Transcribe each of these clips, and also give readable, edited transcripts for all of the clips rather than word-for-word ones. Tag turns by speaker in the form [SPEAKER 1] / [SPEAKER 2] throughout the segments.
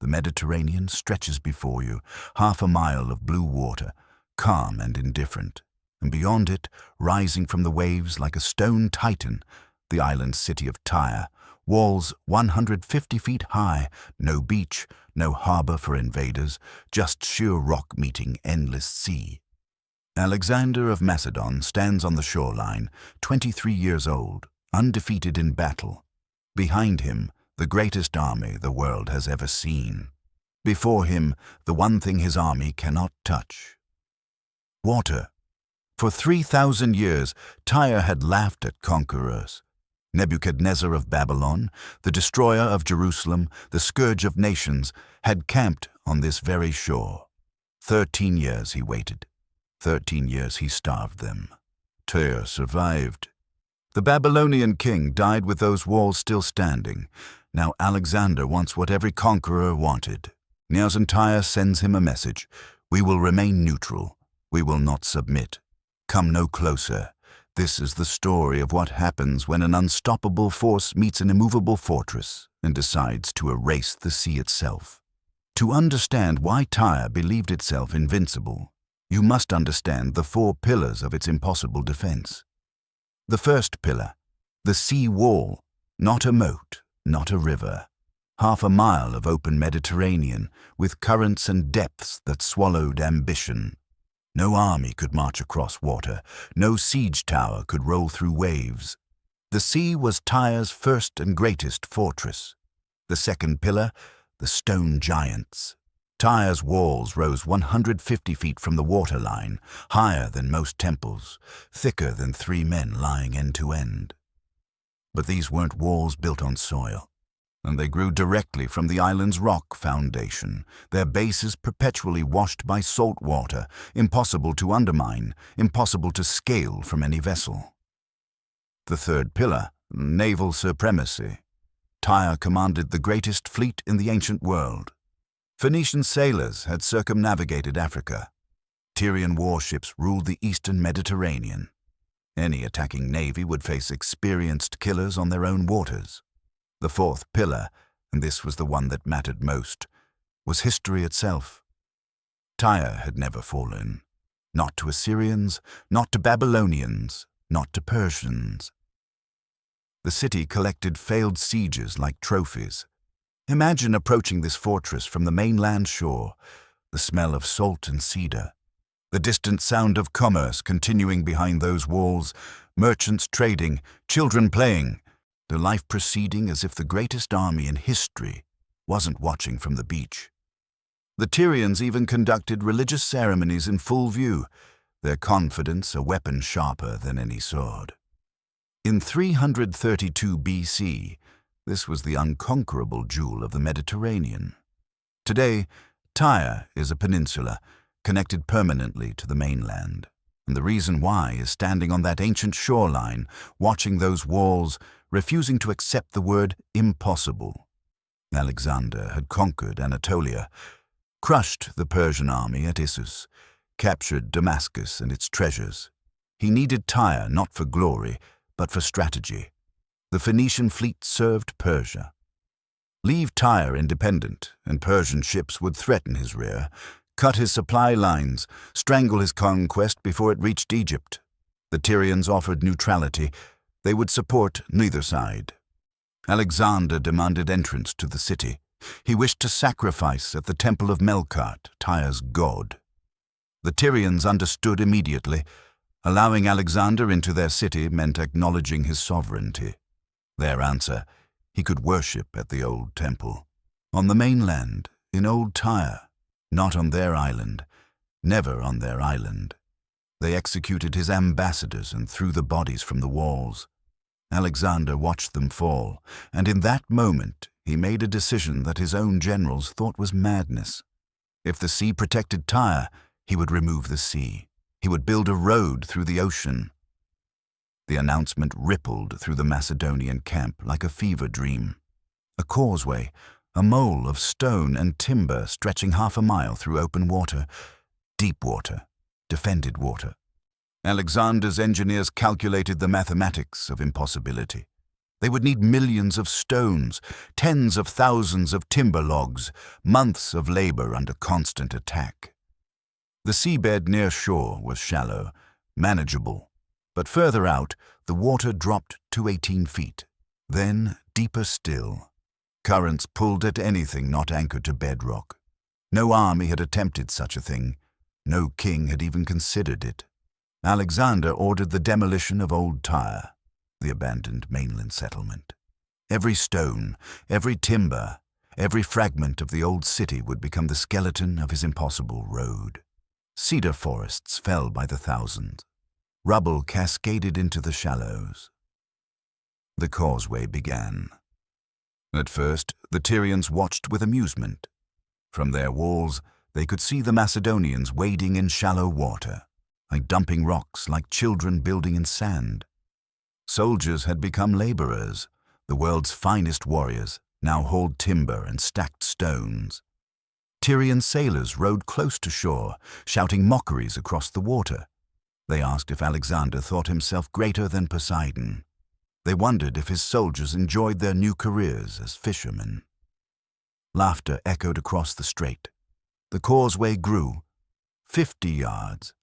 [SPEAKER 1] The Mediterranean stretches before you, half a mile of blue water, calm and indifferent, and beyond it, rising from the waves like a stone titan, the island city of Tyre, walls 150 feet high, no beach, no harbor for invaders, just sheer rock meeting endless sea. Alexander of Macedon stands on the shoreline, 23 years old, undefeated in battle. Behind him, the greatest army the world has ever seen. Before him, the one thing his army cannot touch: water. For 3,000 years, Tyre had laughed at conquerors. Nebuchadnezzar of Babylon, the destroyer of Jerusalem, the scourge of nations, had camped on this very shore. 13 years he waited. 13 years he starved them. Tyre survived. The Babylonian king died with those walls still standing. Now Alexander wants what every conqueror wanted. Tyre sends him a message: "We will remain neutral. We will not submit. Come no closer." This is the story of what happens when an unstoppable force meets an immovable fortress and decides to erase the sea itself. To understand why Tyre believed itself invincible, you must understand the 4 pillars of its impossible defense. The first pillar, the sea wall, not a moat, not a river. Half a mile of open Mediterranean, with currents and depths that swallowed ambition. No army could march across water, no siege tower could roll through waves. The sea was Tyre's first and greatest fortress. The second pillar, the stone giants. Tyre's walls rose 150 feet from the waterline, higher than most temples, thicker than 3 men lying end to end. But these weren't walls built on soil, and they grew directly from the island's rock foundation, their bases perpetually washed by salt water, impossible to undermine, impossible to scale from any vessel. The third pillar, naval supremacy. Tyre commanded the greatest fleet in the ancient world. Phoenician sailors had circumnavigated Africa. Tyrian warships ruled the eastern Mediterranean. Any attacking navy would face experienced killers on their own waters. The fourth pillar, and this was the one that mattered most, was history itself. Tyre had never fallen. Not to Assyrians, not to Babylonians, not to Persians. The city collected failed sieges like trophies. Imagine approaching this fortress from the mainland shore, the smell of salt and cedar, the distant sound of commerce continuing behind those walls, merchants trading, children playing, their life proceeding as if the greatest army in history wasn't watching from the beach. The Tyrians even conducted religious ceremonies in full view, their confidence a weapon sharper than any sword. In 332 BC, this was the unconquerable jewel of the Mediterranean. Today, Tyre is a peninsula, connected permanently to the mainland, and the reason why is standing on that ancient shoreline, watching those walls, refusing to accept the word impossible. Alexander had conquered Anatolia, crushed the Persian army at Issus, captured Damascus and its treasures. He needed Tyre not for glory, but for strategy. The Phoenician fleet served Persia. Leave Tyre independent, and Persian ships would threaten his rear, cut his supply lines, strangle his conquest before it reached Egypt. The Tyrians offered neutrality. They would support neither side. Alexander demanded entrance to the city. He wished to sacrifice at the temple of Melkart, Tyre's god. The Tyrians understood immediately. Allowing Alexander into their city meant acknowledging his sovereignty. Their answer: he could worship at the old temple. On the mainland, in old Tyre, not on their island, never on their island. They executed his ambassadors and threw the bodies from the walls. Alexander watched them fall, and in that moment he made a decision that his own generals thought was madness. If the sea protected Tyre, he would remove the sea. He would build a road through the ocean. The announcement rippled through the Macedonian camp like a fever dream. A causeway, a mole of stone and timber stretching half a mile through open water, deep water, defended water. Alexander's engineers calculated the mathematics of impossibility. They would need millions of stones, tens of thousands of timber logs, months of labor under constant attack. The seabed near shore was shallow, manageable, but further out, the water dropped to 18 feet. Then, deeper still. Currents pulled at anything not anchored to bedrock. No army had attempted such a thing. No king had even considered it. Alexander ordered the demolition of old Tyre, the abandoned mainland settlement. Every stone, every timber, every fragment of the old city would become the skeleton of his impossible road. Cedar forests fell by the thousands. Rubble cascaded into the shallows. The causeway began. At first, the Tyrians watched with amusement. From their walls, they could see the Macedonians wading in shallow water, like dumping rocks, like children building in sand. Soldiers had become laborers. The world's finest warriors now hauled timber and stacked stones. Tyrian sailors rowed close to shore, shouting mockeries across the water. They asked if Alexander thought himself greater than Poseidon. They wondered if his soldiers enjoyed their new careers as fishermen. Laughter echoed across the strait. The causeway grew. 50 yards,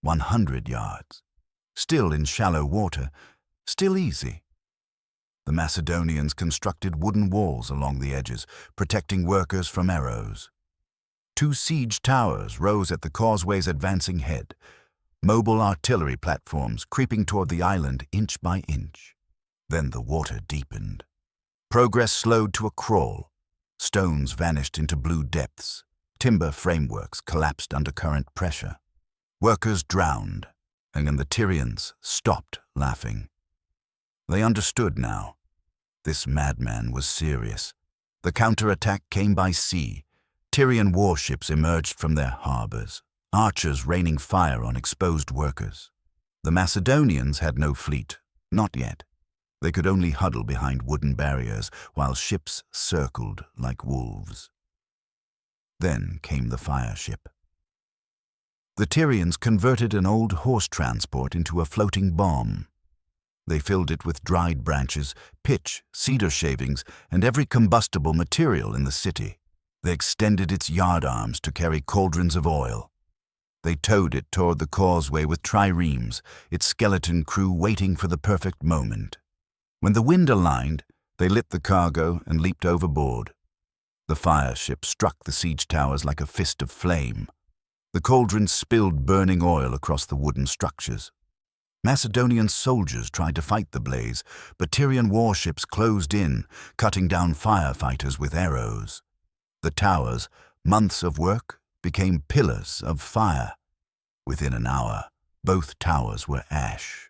[SPEAKER 1] 100 yards. Still in shallow water, still easy. The Macedonians constructed wooden walls along the edges, protecting workers from arrows. 2 siege towers rose at the causeway's advancing head, mobile artillery platforms creeping toward the island inch by inch. Then the water deepened. Progress slowed to a crawl. Stones vanished into blue depths. Timber frameworks collapsed under current pressure. Workers drowned, and then the Tyrians stopped laughing. They understood now. This madman was serious. The counterattack came by sea. Tyrian warships emerged from their harbors, archers raining fire on exposed workers. The Macedonians had no fleet, not yet. They could only huddle behind wooden barriers while ships circled like wolves. Then came the fire ship. The Tyrians converted an old horse transport into a floating bomb. They filled it with dried branches, pitch, cedar shavings, and every combustible material in the city. They extended its yardarms to carry cauldrons of oil. They towed it toward the causeway with triremes, its skeleton crew waiting for the perfect moment. When the wind aligned, they lit the cargo and leaped overboard. The fire ship struck the siege towers like a fist of flame. The cauldrons spilled burning oil across the wooden structures. Macedonian soldiers tried to fight the blaze, but Tyrian warships closed in, cutting down firefighters with arrows. The towers, months of work, became pillars of fire. Within an hour, both towers were ash.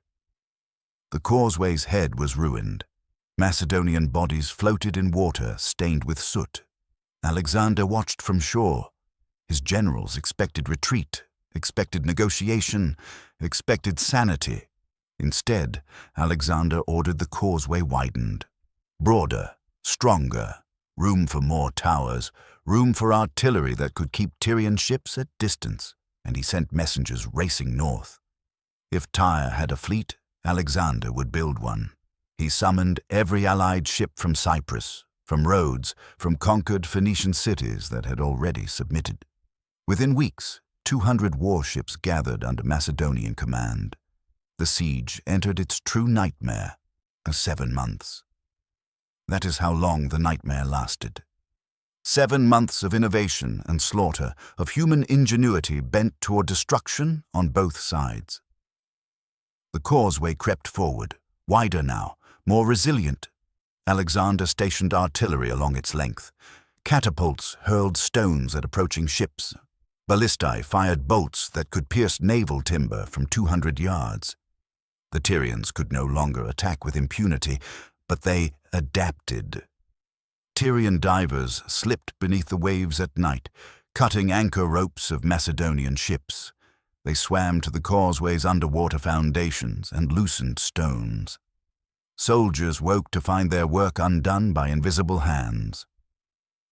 [SPEAKER 1] The causeway's head was ruined. Macedonian bodies floated in water stained with soot. Alexander watched from shore. His generals expected retreat, expected negotiation, expected sanity. Instead, Alexander ordered the causeway widened. Broader, stronger, room for more towers, room for artillery that could keep Tyrian ships at distance, and he sent messengers racing north. If Tyre had a fleet, Alexander would build one. He summoned every allied ship from Cyprus, from Rhodes, from conquered Phoenician cities that had already submitted. Within weeks, 200 warships gathered under Macedonian command. The siege entered its true nightmare, 7 months. That is how long the nightmare lasted. 7 months of innovation and slaughter, of human ingenuity bent toward destruction on both sides. The causeway crept forward, wider now, more resilient. Alexander stationed artillery along its length. Catapults hurled stones at approaching ships. Ballistae fired bolts that could pierce naval timber from 200 yards. The Tyrians could no longer attack with impunity, but they adapted. Tyrian divers slipped beneath the waves at night, cutting anchor ropes of Macedonian ships. They swam to the causeway's underwater foundations and loosened stones. Soldiers woke to find their work undone by invisible hands.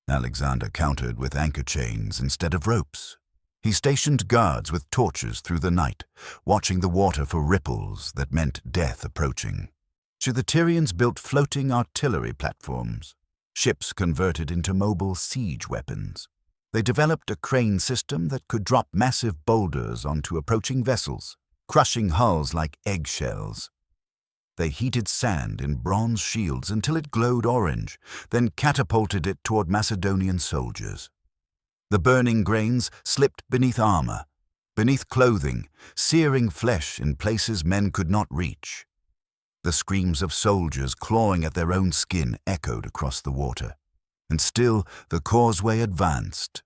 [SPEAKER 1] Alexander countered with anchor chains instead of ropes. He stationed guards with torches through the night, watching the water for ripples that meant death approaching. the Tyrians built floating artillery platforms, ships converted into mobile siege weapons. They developed a crane system that could drop massive boulders onto approaching vessels, crushing hulls like eggshells. They heated sand in bronze shields until it glowed orange, then catapulted it toward Macedonian soldiers. The burning grains slipped beneath armor, beneath clothing, searing flesh in places men could not reach. The screams of soldiers clawing at their own skin echoed across the water, and still the causeway advanced.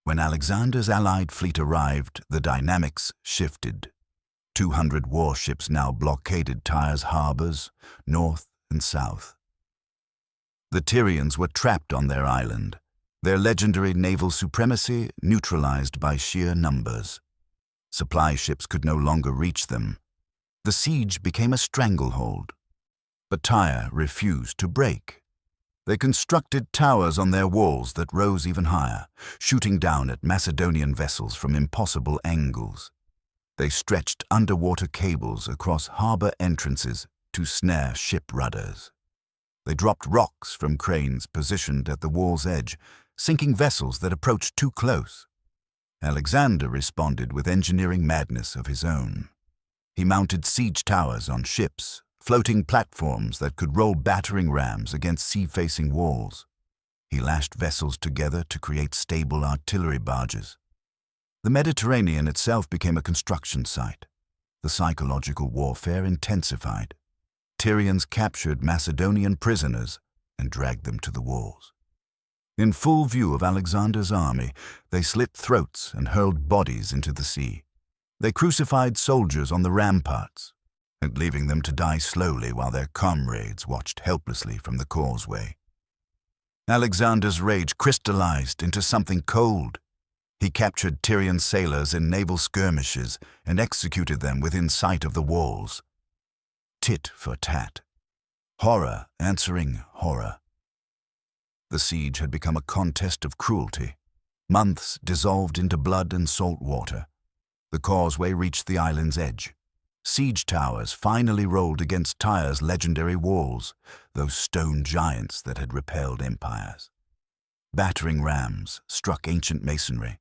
[SPEAKER 1] When Alexander's allied fleet arrived, the dynamics shifted. 200 warships now blockaded Tyre's harbors, north and south. The Tyrians were trapped on their island, their legendary naval supremacy neutralized by sheer numbers. Supply ships could no longer reach them. The siege became a stranglehold. But Tyre refused to break. They constructed towers on their walls that rose even higher, shooting down at Macedonian vessels from impossible angles. They stretched underwater cables across harbor entrances to snare ship rudders. They dropped rocks from cranes positioned at the wall's edge, sinking vessels that approached too close. Alexander responded with engineering madness of his own. He mounted siege towers on ships, floating platforms that could roll battering rams against sea-facing walls. He lashed vessels together to create stable artillery barges. The Mediterranean itself became a construction site. The psychological warfare intensified. Tyrians captured Macedonian prisoners and dragged them to the walls. In full view of Alexander's army, they slit throats and hurled bodies into the sea. They crucified soldiers on the ramparts, and leaving them to die slowly while their comrades watched helplessly from the causeway. Alexander's rage crystallized into something cold. He captured Tyrian sailors in naval skirmishes and executed them within sight of the walls. Tit for tat. Horror answering horror. The siege had become a contest of cruelty. Months dissolved into blood and salt water. The causeway reached the island's edge. Siege towers finally rolled against Tyre's legendary walls, those stone giants that had repelled empires. Battering rams struck ancient masonry.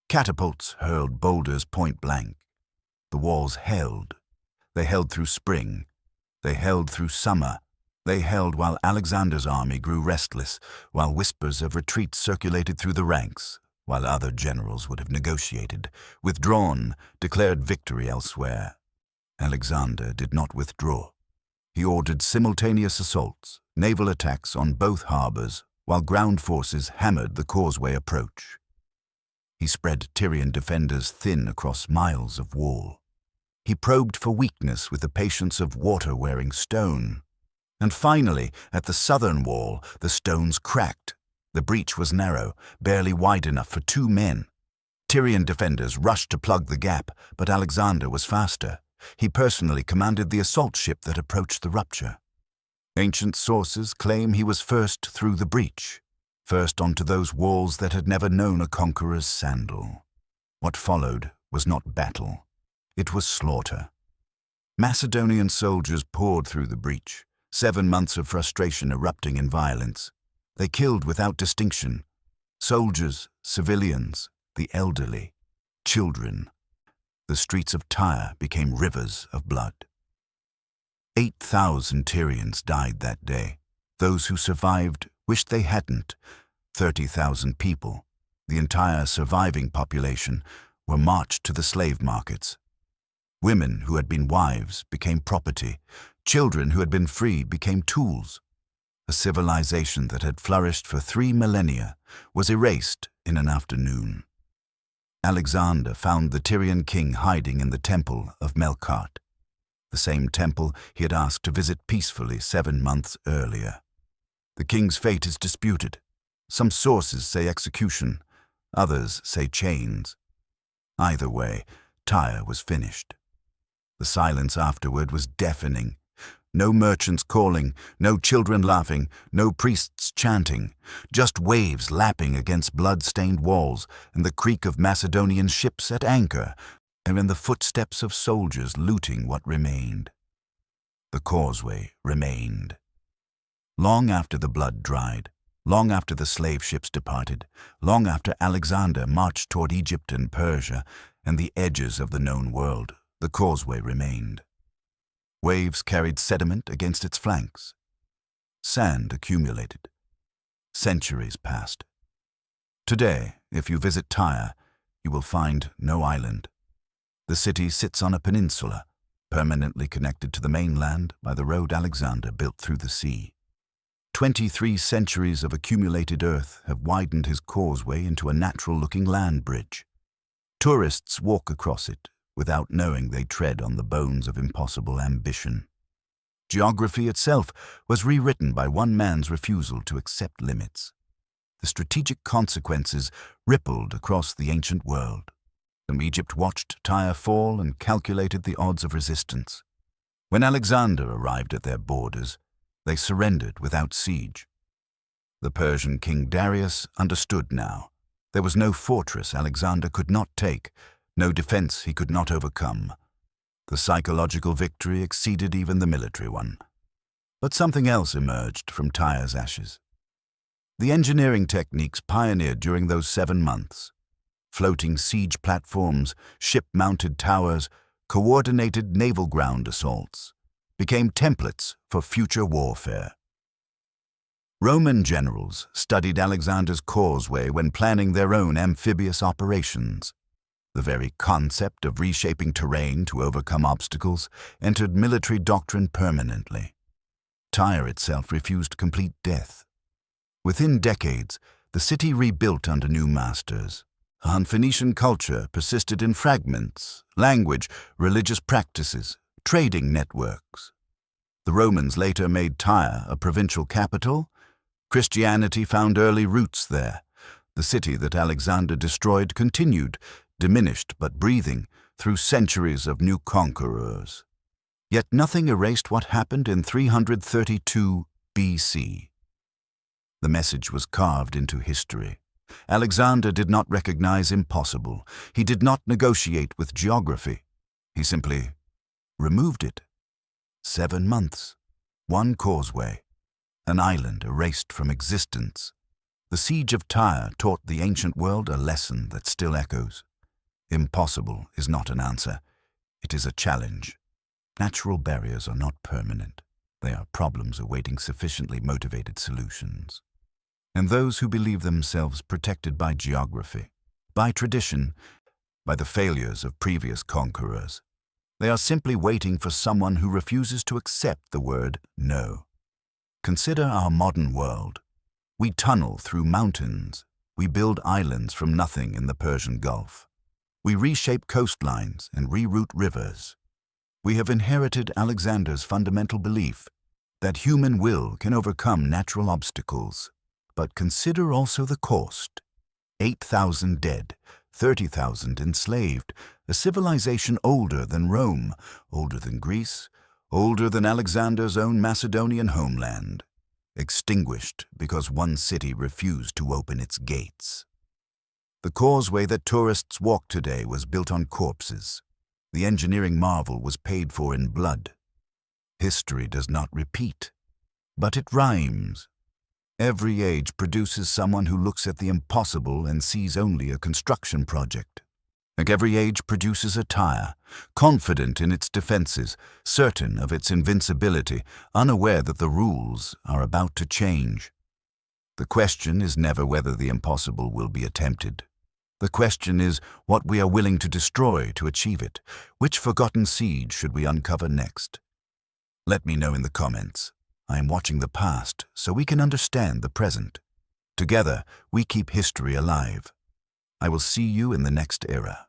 [SPEAKER 1] Catapults hurled boulders point blank. The walls held. They held through spring. They held through summer. They held while Alexander's army grew restless, while whispers of retreat circulated through the ranks, while other generals would have negotiated, withdrawn, declared victory elsewhere. Alexander did not withdraw. He ordered simultaneous assaults, naval attacks on both harbors, while ground forces hammered the causeway approach. He spread Tyrian defenders thin across miles of wall. He probed for weakness with the patience of water-wearing stone. And finally, at the southern wall, the stones cracked. The breach was narrow, barely wide enough for 2 men. Tyrian defenders rushed to plug the gap, but Alexander was faster. He personally commanded the assault ship that approached the rupture. Ancient sources claim he was first through the breach, first onto those walls that had never known a conqueror's sandal. What followed was not battle. It was slaughter. Macedonian soldiers poured through the breach, 7 months of frustration erupting in violence. They killed without distinction. Soldiers, civilians, the elderly, children. The streets of Tyre became rivers of blood. 8,000 Tyrians died that day. Those who survived wished they hadn't. 30,000 people, the entire surviving population, were marched to the slave markets. Women who had been wives became property. Children who had been free became tools. A civilization that had flourished for 3 millennia was erased in an afternoon. Alexander found the Tyrian king hiding in the temple of Melkart, the same temple he had asked to visit peacefully 7 months earlier. The king's fate is disputed. Some sources say execution, others say chains. Either way, Tyre was finished. The silence afterward was deafening. No merchants calling, no children laughing, no priests chanting, just waves lapping against blood-stained walls and the creak of Macedonian ships at anchor, and the footsteps of soldiers looting what remained. the causeway remained. Long after the blood dried, long after the slave ships departed, long after Alexander marched toward Egypt and Persia and the edges of the known world, the causeway remained. Waves carried sediment against its flanks. Sand accumulated. Centuries passed. Today, if you visit Tyre, you will find no island. The city sits on a peninsula, permanently connected to the mainland by the road Alexander built through the sea. 23 centuries of accumulated earth have widened his causeway into a natural-looking land bridge. Tourists walk across it without knowing they tread on the bones of impossible ambition. Geography itself was rewritten by one man's refusal to accept limits. The strategic consequences rippled across the ancient world. And Egypt watched Tyre fall and calculated the odds of resistance. When Alexander arrived at their borders, they surrendered without siege. The Persian king Darius understood now. There was no fortress Alexander could not take, no defense he could not overcome. The psychological victory exceeded even the military one. But something else emerged from Tyre's ashes. The engineering techniques pioneered during those 7 months, floating siege platforms, ship-mounted towers, coordinated naval ground assaults, became templates for future warfare. Roman generals studied Alexander's causeway when planning their own amphibious operations. The very concept of reshaping terrain to overcome obstacles entered military doctrine permanently. Tyre itself refused complete death. Within decades, the city rebuilt under new masters. Han-Phoenician culture persisted in fragments, language, religious practices, trading networks. The Romans later made Tyre a provincial capital. Christianity found early roots there. The city that Alexander destroyed continued, diminished but breathing, through centuries of new conquerors. Yet nothing erased what happened in 332 BC. The message was carved into history. Alexander did not recognize impossible. He did not negotiate with geography. He simply removed it. 7 months, 1 causeway, an island erased from existence. The siege of Tyre taught the ancient world a lesson that still echoes. Impossible is not an answer. It is a challenge. Natural barriers are not permanent. They are problems awaiting sufficiently motivated solutions. And those who believe themselves protected by geography, by tradition, by the failures of previous conquerors, they are simply waiting for someone who refuses to accept the word no. Consider our modern world. We tunnel through mountains. We build islands from nothing in the Persian Gulf. We reshape coastlines and reroute rivers. We have inherited Alexander's fundamental belief that human will can overcome natural obstacles. But consider also the cost. 8,000 dead, 30,000 enslaved, a civilization older than Rome, older than Greece, older than Alexander's own Macedonian homeland, extinguished because one city refused to open its gates. The causeway that tourists walk today was built on corpses. The engineering marvel was paid for in blood. History does not repeat, but it rhymes. Every age produces someone who looks at the impossible and sees only a construction project. Like every age produces a Tyre, confident in its defenses, certain of its invincibility, unaware that the rules are about to change. The question is never whether the impossible will be attempted. The question is what we are willing to destroy to achieve it. Which forgotten siege should we uncover next? Let me know in the comments. I am watching the past so we can understand the present. Together, we keep history alive. I will see you in the next era.